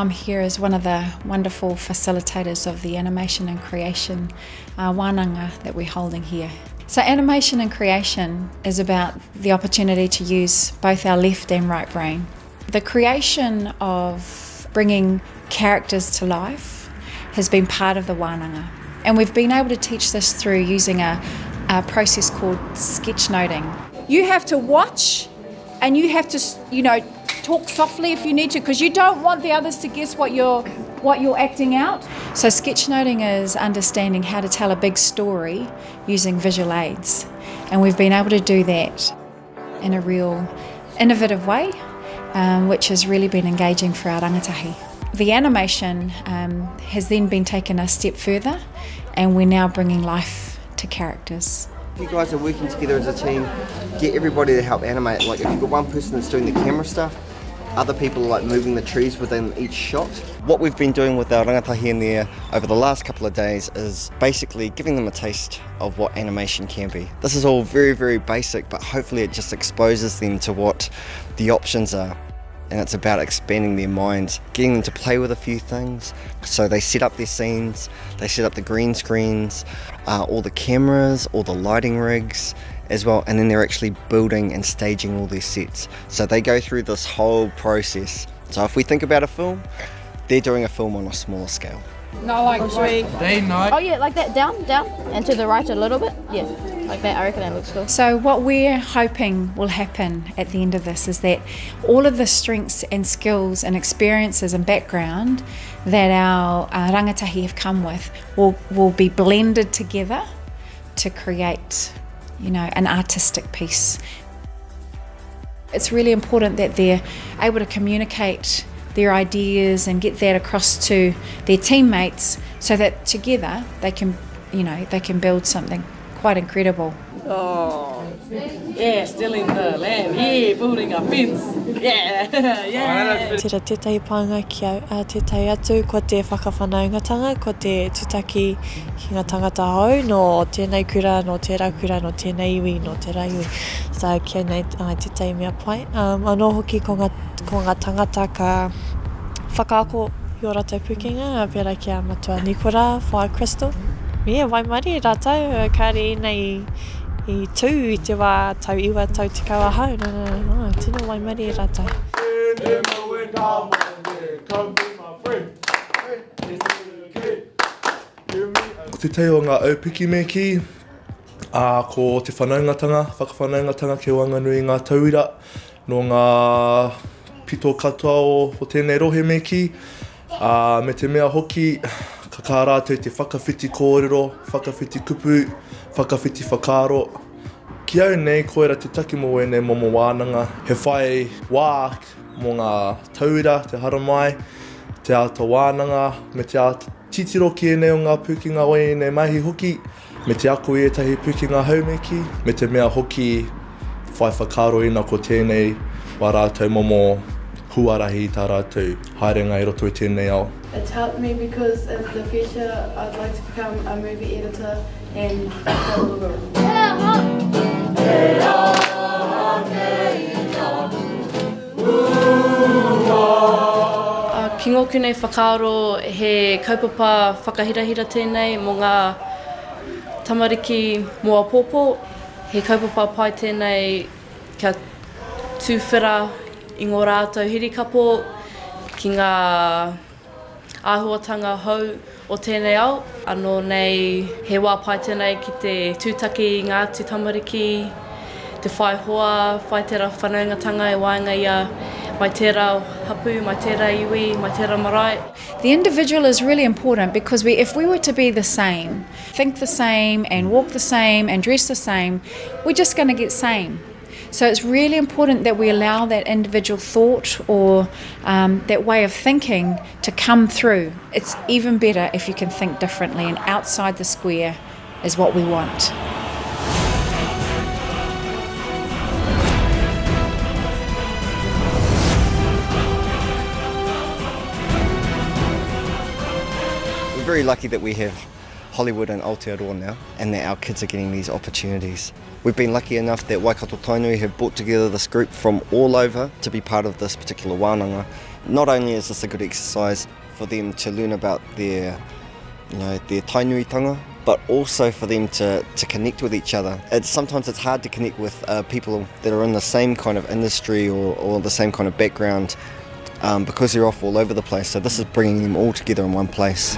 I'm here as one of the wonderful facilitators of the Animation and Creation Waananga that we're holding here. So animation and creation is about the opportunity to use both our left and right brain. The creation of bringing characters to life has been part of the Waananga, and we've been able to teach this through using a process called sketchnoting. You have to watch and you have to, talk softly if you need to, because you don't want the others to guess what you're acting out. So sketchnoting is understanding how to tell a big story using visual aids, and we've been able to do that in a real innovative way, which has really been engaging for our rangatahi. The animation has then been taken a step further, and we're now bringing life to characters. You guys are working together as a team, get everybody to help animate. Like if you've got one person that's doing the camera stuff, other people are like moving the trees within each shot. What we've been doing with our rangatahi in there over the last couple of days is basically giving them a taste of what animation can be. This is all very, very basic, but hopefully it just exposes them to what the options are. And it's about expanding their minds, getting them to play with a few things. So they set up their scenes, they set up the green screens, all the cameras, all the lighting rigs as well, and then they're actually building and staging all their sets. So they go through this whole process. So if we think about a film, they're doing a film on a smaller scale. No, like They know. Oh yeah, like that, down, and to the right a little bit. Yeah, like that. I reckon that looks cool. So what we're hoping will happen at the end of this is that all of the strengths and skills and experiences and background that our rangatahi have come with will be blended together to create, an artistic piece. It's really important that they're able to communicate their ideas and get that across to their teammates so that together they can build something quite incredible. Oh, yeah, still in the land. Yeah, building a fence. Yeah, yeah. Tira tētahi pānga ki au, tētahi atu ko te whakawhanaungatanga, ko te tutaki ki ngā tangata hau, no tēnei kura, no tērā kura, no tēnei iwi, no tērā iwi. So kia nei tētahi mea pai. Anō hoki ko ngā tangata ka whakaako i o rātou pukenga, pērā ki a matua Nikora, Fire Crystal. Yeah, waimari rātou, kāre nei I tū I te wā tau iwa tau te kaua hau. No, tino waimari rātou. Ko te teo ngā aupiki me ki, ko te whakawhanaungatanga ke wanganui ngā tauira, no ngā pito katoa o tēnei rohe me ki, me te mea hoki, ka kā rātou te whakawhiti kōrero, whakawhiti kupu, whakawhiti whakaaro. Ki au nei koera te taki mo e nei momo wānanga, he whai wā mō ngā tauira, te haramai, te ata wānanga, me te ata titiro ki e nei o ngā pukinga o e nei mahi hoki, me te ako i etahi pukinga haumeki, me te mea hoki whai whakaaro ina ko tēnei wā rātou momo huarahi tā rātou haerenga I roto I tēnei ao. It's helped me because in the future I'd like to become a movie editor and a filmmaker. Ki ngōku nei whakaaro he kaupapa whakahirahira tēnei mō ngā tamariki mua pōpō. He kaupapa pai tēnei kia tūwhira I ngō rātou hirikapo ki ngā āhuatanga hou o tēnei ao. Anō nei he wā pai tēnei ki te tūtaki I ngā atu tamariki, te whai hoa, whai tērā whanaungatanga e waenga ia, mai tērā hapu, mai tērā iwi, mai tērā marae. The individual is really important because if we were to be the same, think the same and walk the same and dress the same, we're just going to get same. So it's really important that we allow that individual thought or that way of thinking to come through. It's even better if you can think differently, and outside the square is what we want. We're very lucky that we have Hollywood and Aotearoa now, and that our kids are getting these opportunities. We've been lucky enough that Waikato-Tainui have brought together this group from all over to be part of this particular wānanga, Not only is this a good exercise for them to learn about their tainuitanga, but also for them to connect with each other. Sometimes it's hard to connect with people that are in the same kind of industry or the same kind of background because they're off all over the place. So this is bringing them all together in one place.